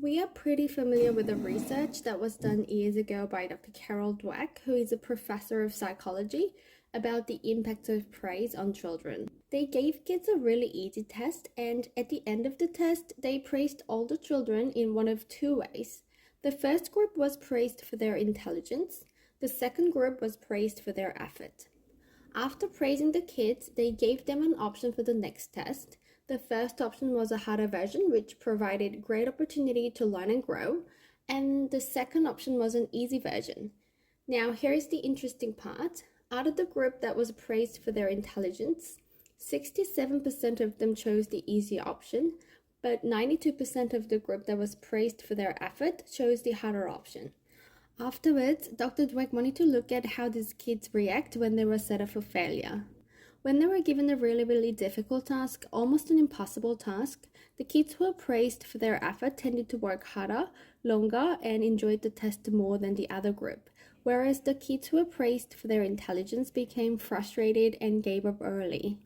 We are pretty familiar with the research that was done years ago by Dr. Carol Dweck, who is a professor of psychology, about the impact of praise on children. They gave kids a really easy test, and at the end of the test, they praised all the children in one of two ways. The first group was praised for their intelligence, the second group was praised for their effort. After praising the kids, they gave them an option for the next test. The first option was a harder version, which provided great opportunity to learn and grow, and the second option was an easy version. Now, here is the interesting part. Out of the group that was praised for their intelligence, 67% of them chose the easier option, but 92% of the group that was praised for their effort chose the harder option. Afterwards, Dr. Dweck wanted to look at how these kids react when they were set up for failure. When they were given a really difficult task, almost an impossible task, the kids who were praised for their effort tended to work harder, longer, and enjoyed the test more than the other group, whereas the kids who were praised for their intelligence became frustrated and gave up early.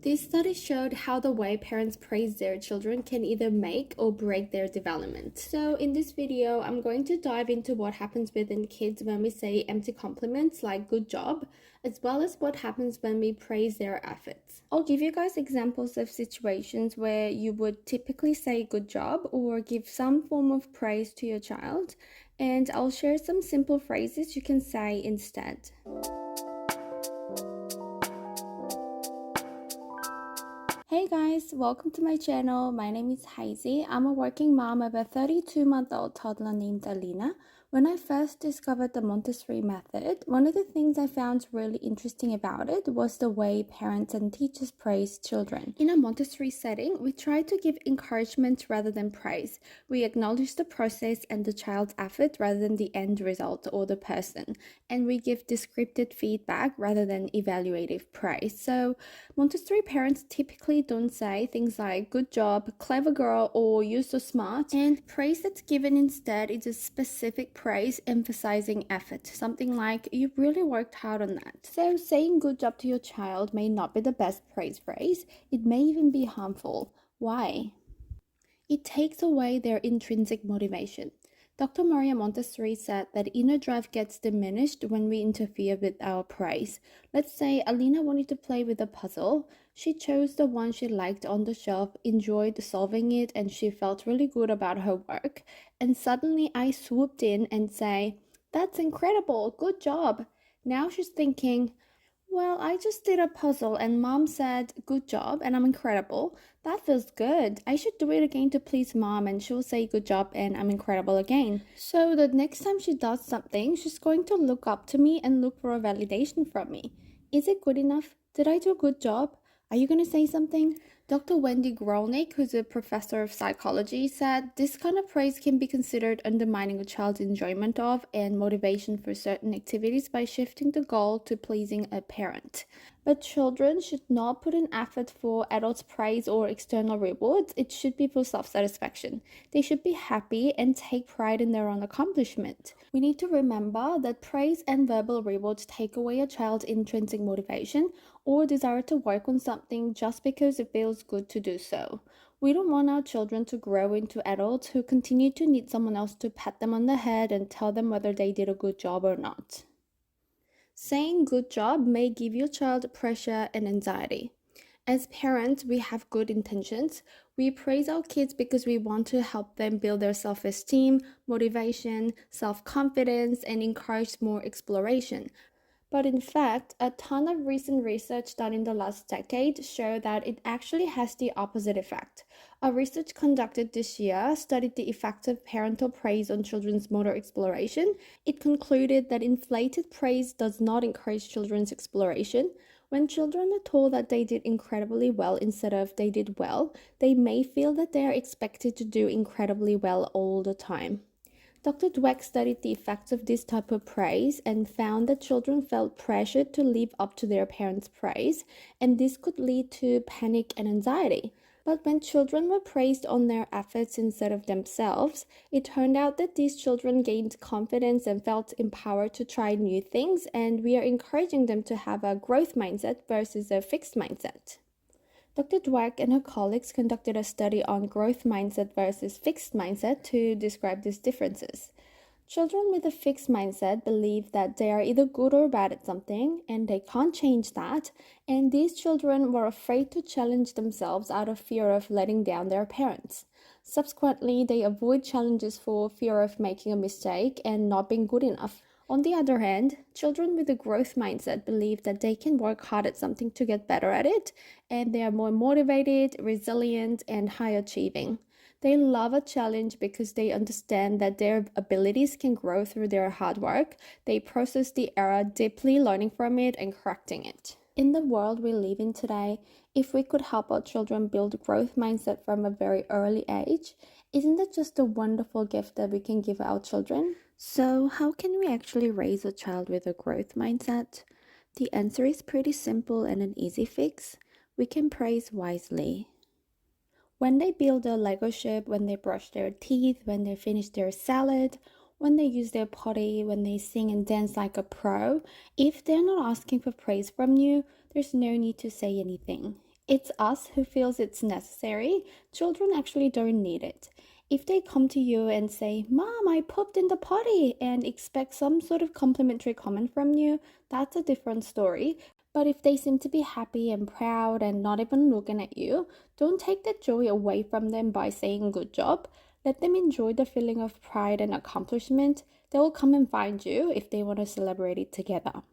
This study showed how the way parents praise their children can either make or break their development. So in this video, I'm going to dive into what happens within kids when we say empty compliments like good job, as well as what happens when we praise their efforts. I'll give you guys examples of situations where you would typically say good job or give some form of praise to your child, and I'll share some simple phrases you can say instead. Hey guys, welcome to my channel. My name is Hazy. I'm a working mom of a 32-month-old toddler named Alina. When I first discovered the Montessori method, one of the things I found really interesting about it was the way parents and teachers praise children. In a Montessori setting, we try to give encouragement rather than praise. We acknowledge the process and the child's effort rather than the end result or the person. And we give descriptive feedback rather than evaluative praise. So Montessori parents typically don't say things like good job, clever girl, or you're so smart. And praise that's given instead is a specific praise emphasizing effort, something like you really worked hard on that. So saying good job to your child may not be the best praise phrase. It may even be harmful. Why? It takes away their intrinsic motivation. Dr. Maria Montessori said that inner drive gets diminished when we interfere with our praise. Let's say Alina wanted to play with a puzzle. She chose the one she liked on the shelf, enjoyed solving it, and she felt really good about her work. And suddenly I swooped in and say, "That's incredible, good job." Now she's thinking, well, I just did a puzzle and mom said, good job, and I'm incredible. That feels good. I should do it again to please mom and she'll say good job and I'm incredible again. So the next time she does something, she's going to look up to me and look for a validation from me. Is it good enough? Did I do a good job? Are you going to say something? Dr. Wendy Grolnick, who's a professor of psychology, said this kind of praise can be considered undermining a child's enjoyment of and motivation for certain activities by shifting the goal to pleasing a parent. But children should not put in effort for adults' praise or external rewards. It should be for self-satisfaction. They should be happy and take pride in their own accomplishment. We need to remember that praise and verbal rewards take away a child's intrinsic motivation or desire to work on something just because it feels good to do so. We don't want our children to grow into adults who continue to need someone else to pat them on the head and tell them whether they did a good job or not. Saying good job may give your child pressure and anxiety. As parents, we have good intentions. We praise our kids because we want to help them build their self-esteem, motivation, self-confidence, and encourage more exploration. But in fact, a ton of recent research done in the last decade show that it actually has the opposite effect. A research conducted this year studied the effect of parental praise on children's motor exploration. It concluded that inflated praise does not encourage children's exploration. When children are told that they did incredibly well instead of they did well, they may feel that they are expected to do incredibly well all the time. Dr. Dweck studied the effects of this type of praise and found that children felt pressured to live up to their parents' praise, and this could lead to panic and anxiety. But when children were praised on their efforts instead of themselves, it turned out that these children gained confidence and felt empowered to try new things, and we are encouraging them to have a growth mindset versus a fixed mindset. Dr. Dweck and her colleagues conducted a study on growth mindset versus fixed mindset to describe these differences. Children with a fixed mindset believe that they are either good or bad at something and they can't change that, and these children were afraid to challenge themselves out of fear of letting down their parents. Subsequently, they avoid challenges for fear of making a mistake and not being good enough. On the other hand, children with a growth mindset believe that they can work hard at something to get better at it, and they are more motivated, resilient, and high achieving. They love a challenge because they understand that their abilities can grow through their hard work. They process the error deeply, learning from it and correcting it. In the world we live in today, if we could help our children build growth mindset from a very early age, isn't that just a wonderful gift that we can give our children? So, how can we actually raise a child with a growth mindset? The answer is pretty simple and an easy fix. We can praise wisely. When they build a Lego ship, when they brush their teeth, when they finish their salad, when they use their potty, when they sing and dance like a pro, if they're not asking for praise from you, there's no need to say anything. It's us who feels it's necessary. Children actually don't need it. If they come to you and say, "Mom, I pooped in the potty," and expect some sort of complimentary comment from you, that's a different story. But if they seem to be happy and proud and not even looking at you, don't take that joy away from them by saying good job. Let them enjoy the feeling of pride and accomplishment. They will come and find you if they want to celebrate it together.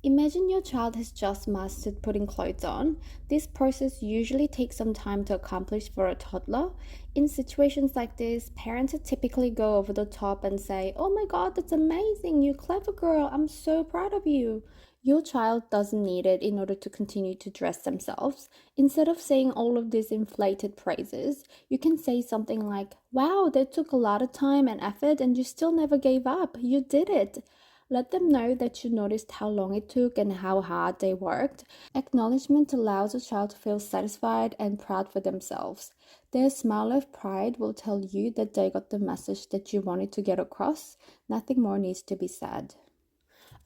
Imagine your child has just mastered putting clothes on. This process usually takes some time to accomplish for a toddler. In situations like this, parents would typically go over the top and say, "Oh my God, that's amazing, you clever girl, I'm so proud of you." Your child doesn't need it in order to continue to dress themselves. Instead of saying all of these inflated praises, you can say something like, "Wow, that took a lot of time and effort and you still never gave up. You did it." Let them know that you noticed how long it took and how hard they worked. Acknowledgement allows a child to feel satisfied and proud for themselves. Their smile of pride will tell you that they got the message that you wanted to get across. Nothing more needs to be said.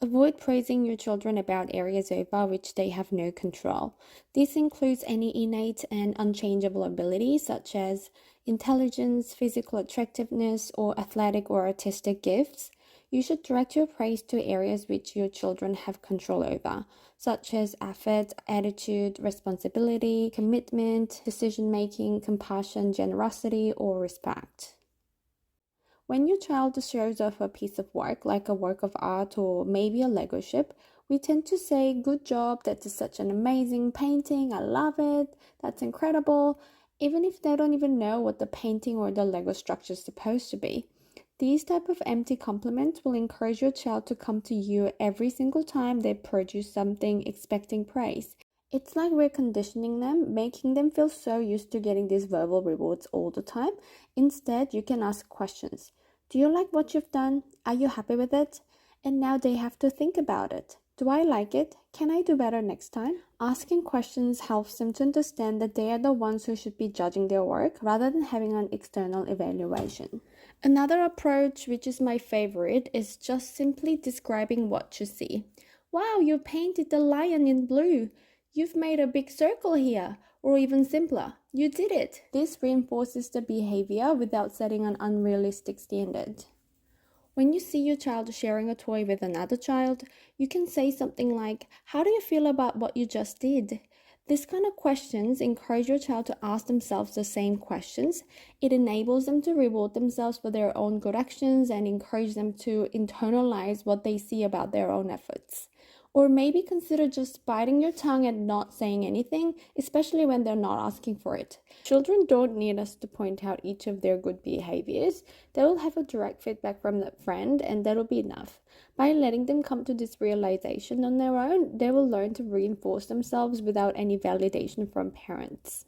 Avoid praising your children about areas over which they have no control. This includes any innate and unchangeable abilities such as intelligence, physical attractiveness, or athletic or artistic gifts. You should direct your praise to areas which your children have control over, such as effort, attitude, responsibility, commitment, decision making, compassion, generosity, or respect. When your child shows off a piece of work, like a work of art or maybe a Lego ship, we tend to say, "Good job, that is such an amazing painting, I love it, that's incredible," even if they don't even know what the painting or the Lego structure is supposed to be. These type of empty compliments will encourage your child to come to you every single time they produce something expecting praise. It's like we're conditioning them, making them feel so used to getting these verbal rewards all the time. Instead, you can ask questions. "Do you like what you've done? Are you happy with it?" And now they have to think about it. "Do I like it? Can I do better next time?" Asking questions helps them to understand that they are the ones who should be judging their work rather than having an external evaluation. Another approach, which is my favorite, is just simply describing what you see. "Wow, you painted the lion in blue. You've made a big circle here." Or even simpler, "You did it." This reinforces the behavior without setting an unrealistic standard. When you see your child sharing a toy with another child, you can say something like, "How do you feel about what you just did?" This kind of questions encourage your child to ask themselves the same questions. It enables them to reward themselves for their own good actions and encourage them to internalize what they see about their own efforts. Or maybe consider just biting your tongue and not saying anything, especially when they're not asking for it. Children don't need us to point out each of their good behaviors. They will have a direct feedback from that friend, and that'll be enough. By letting them come to this realization on their own, they will learn to reinforce themselves without any validation from parents.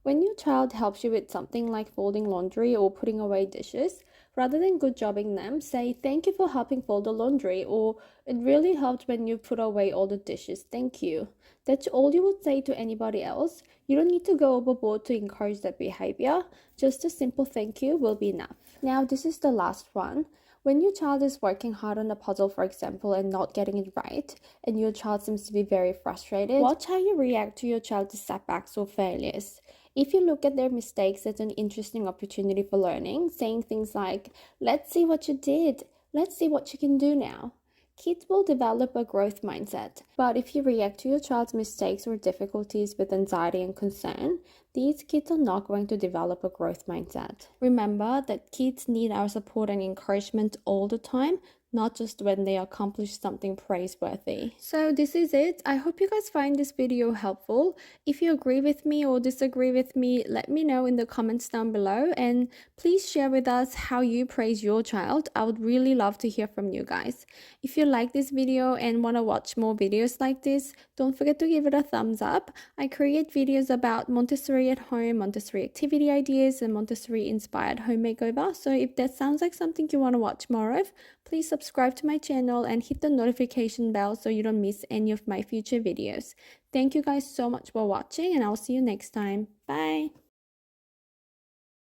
When your child helps you with something like folding laundry or putting away dishes, rather than good jobbing them, say, "Thank you for helping fold the laundry," or "It really helped when you put away all the dishes, thank you." That's all you would say to anybody else. You don't need to go overboard to encourage that behavior. Just a simple thank you will be enough. Now, this is the last one. When your child is working hard on a puzzle, for example, and not getting it right, and your child seems to be very frustrated, watch how you react to your child's setbacks or failures. If you look at their mistakes as an interesting opportunity for learning, saying things like, "Let's see what you did, let's see what you can do now," kids will develop a growth mindset. But if you react to your child's mistakes or difficulties with anxiety and concern, these kids are not going to develop a growth mindset. Remember that kids need our support and encouragement all the time, not just when they accomplish something praiseworthy. So this is it. I hope you guys find this video helpful. If you agree with me or disagree with me, let me know in the comments down below, and please share with us how you praise your child. I would really love to hear from you guys. If you like this video and want to watch more videos like this, don't forget to give it a thumbs up. I create videos about Montessori at home, Montessori activity ideas, and Montessori inspired home makeover. So if that sounds like something you want to watch more of, please subscribe to my channel and hit the notification bell so you don't miss any of my future videos. Thank you guys so much for watching, and I'll see you next time. Bye!